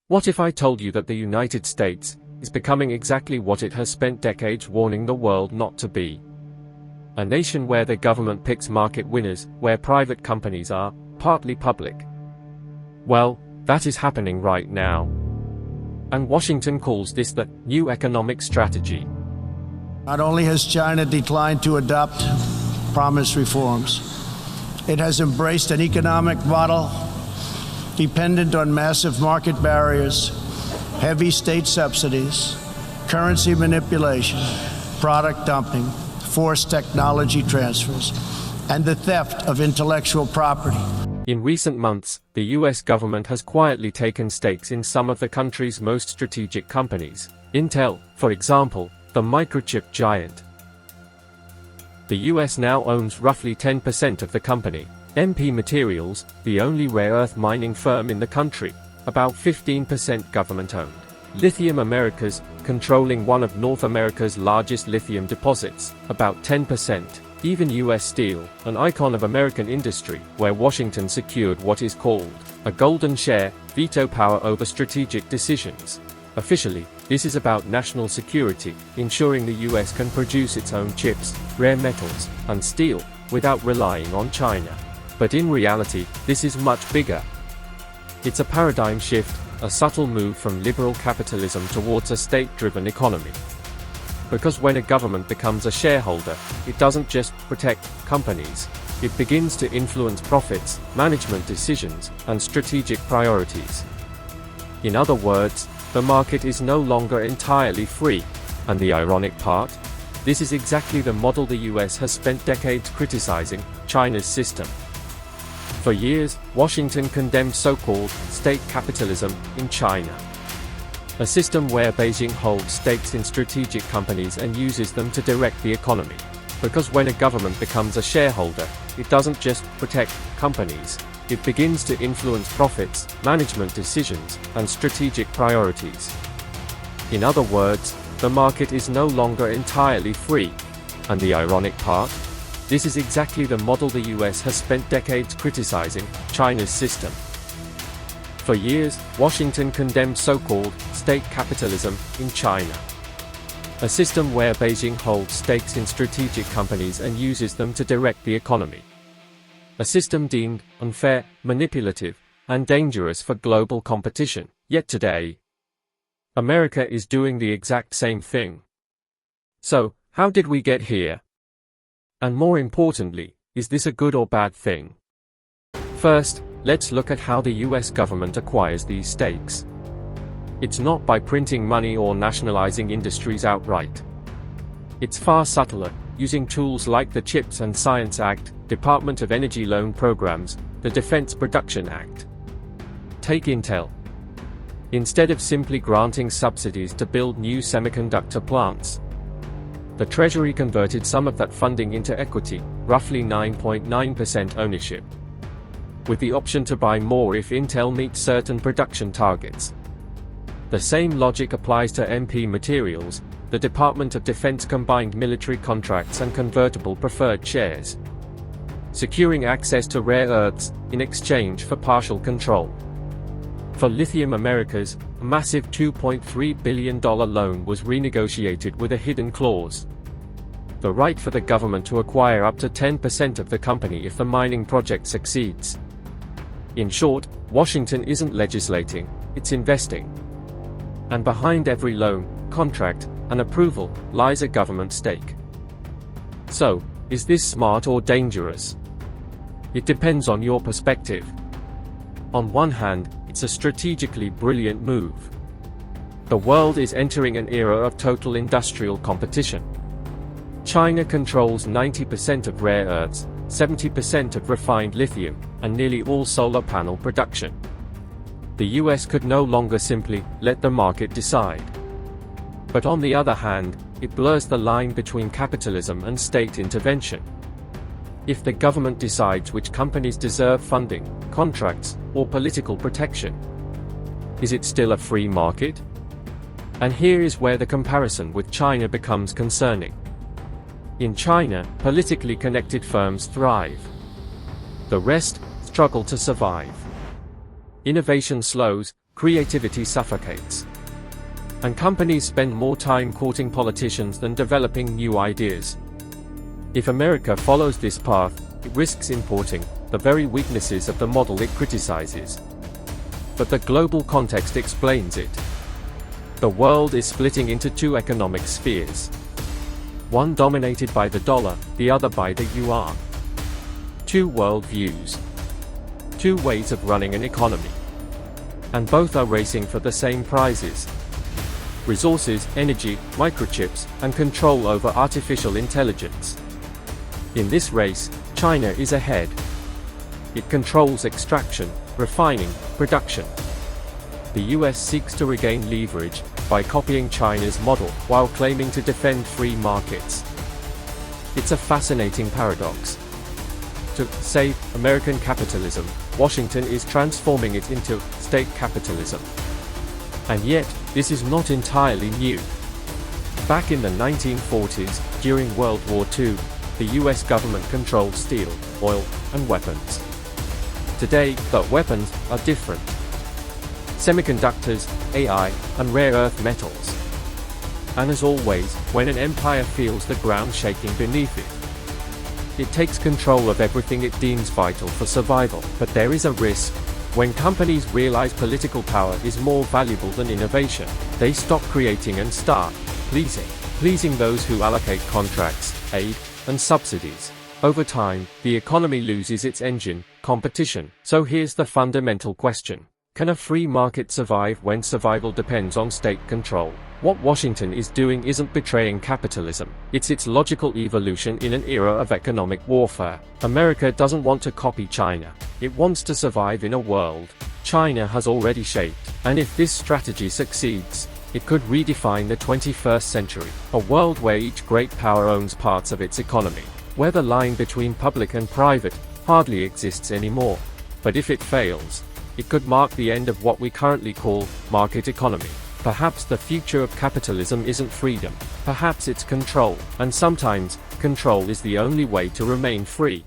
What if I told you that the United States is becoming exactly what it has spent decades warning the world not to be? A nation where the government picks market winners, where private companies are partly public. Well, that is happening right now. And Washington calls this the new economic strategy. Not only has China declined to adopt promised reforms, it has embraced an economic model dependent on massive market barriers, heavy state subsidies, currency manipulation, product dumping, forced technology transfers, and the theft of intellectual property. In recent months, the US government has quietly taken stakes in some of the country's most strategic companies. Intel, for example, the microchip giant. The US now owns roughly 10% of the company. MP Materials, the only rare earth mining firm in the country, about 15% government-owned. Lithium Americas, controlling one of North America's largest lithium deposits, about 10%. Even US Steel, an icon of American industry, where Washington secured what is called a golden share, veto power over strategic decisions. Officially, this is about national security, ensuring the US can produce its own chips, rare metals, and steel, without relying on China. But in reality, this is much bigger. It's a paradigm shift, a subtle move from liberal capitalism towards a state-driven economy. Because when a government becomes a shareholder, it doesn't just protect companies. It begins to influence profits, management decisions, and strategic priorities. In other words, the market is no longer entirely free. And the ironic part? This is exactly the model the US has spent decades criticizing, China's system. For years, Washington condemned so-called state capitalism in China. A system where Beijing holds stakes in strategic companies and uses them to direct the economy. Because when a government becomes a shareholder, it doesn't just protect companies. It begins to influence profits, management decisions, and strategic priorities. In other words, the market is no longer entirely free. And the ironic part? This is exactly the model the US has spent decades criticizing, China's system. For years, Washington condemned so-called state capitalism in China. A system where Beijing holds stakes in strategic companies and uses them to direct the economy. A system deemed unfair, manipulative, and dangerous for global competition. Yet today, America is doing the exact same thing. So, how did we get here? And more importantly, is this a good or bad thing? First, let's look at how the US government acquires these stakes. It's not by printing money or nationalizing industries outright. It's far subtler, using tools like the Chips and Science Act, Department of Energy loan programs, the Defense Production Act. Take Intel. Instead of simply granting subsidies to build new semiconductor plants, the Treasury converted some of that funding into equity, roughly 9.9% ownership, with the option to buy more if Intel meets certain production targets. The same logic applies to MP Materials, the Department of Defense combined military contracts and convertible preferred shares, securing access to rare earths in exchange for partial control. For Lithium Americas, a massive $2.3 billion loan was renegotiated with a hidden clause: the right for the government to acquire up to 10% of the company if the mining project succeeds. In short, Washington isn't legislating, it's investing. And behind every loan, contract, and approval lies a government stake. So, is this smart or dangerous? It depends on your perspective. On one hand, it's a strategically brilliant move. The world is entering an era of total industrial competition. China controls 90% of rare earths, 70% of refined lithium, and nearly all solar panel production. The US could no longer simply let the market decide. But on the other hand, it blurs the line between capitalism and state intervention. If the government decides which companies deserve funding, contracts, or political protection, is it still a free market? And here is where the comparison with China becomes concerning. In China, politically connected firms thrive. The rest struggle to survive. Innovation slows, creativity suffocates. And companies spend more time courting politicians than developing new ideas. If America follows this path, it risks importing the very weaknesses of the model it criticizes. But the global context explains it. The world is splitting into two economic spheres. One dominated by the dollar, the other by the yuan. Two world views. Two ways of running an economy. And both are racing for the same prizes: resources, energy, microchips, and control over artificial intelligence. In this race, China is ahead. It controls extraction, refining, production. The US seeks to regain leverage by copying China's model while claiming to defend free markets. It's a fascinating paradox. To save American capitalism, Washington is transforming it into state capitalism. And yet, this is not entirely new. Back in the 1940s, during World War II, the US government controlled steel, oil, and weapons. Today, the weapons are different. Semiconductors, AI, and rare earth metals. And as always, when an empire feels the ground shaking beneath it, it takes control of everything it deems vital for survival. But there is a risk. When companies realize political power is more valuable than innovation, they stop creating and start pleasing those who allocate contracts, aid, and subsidies. Over time, the economy loses its engine, competition. So here's the fundamental question. Can a free market survive when survival depends on state control? What Washington is doing isn't betraying capitalism. It's its logical evolution in an era of economic warfare. America doesn't want to copy China. It wants to survive in a world China has already shaped. And if this strategy succeeds, it could redefine the 21st century. A world where each great power owns parts of its economy, where the line between public and private hardly exists anymore. But if it fails, it could mark the end of what we currently call market economy. Perhaps the future of capitalism isn't freedom. Perhaps it's control. And sometimes, control is the only way to remain free.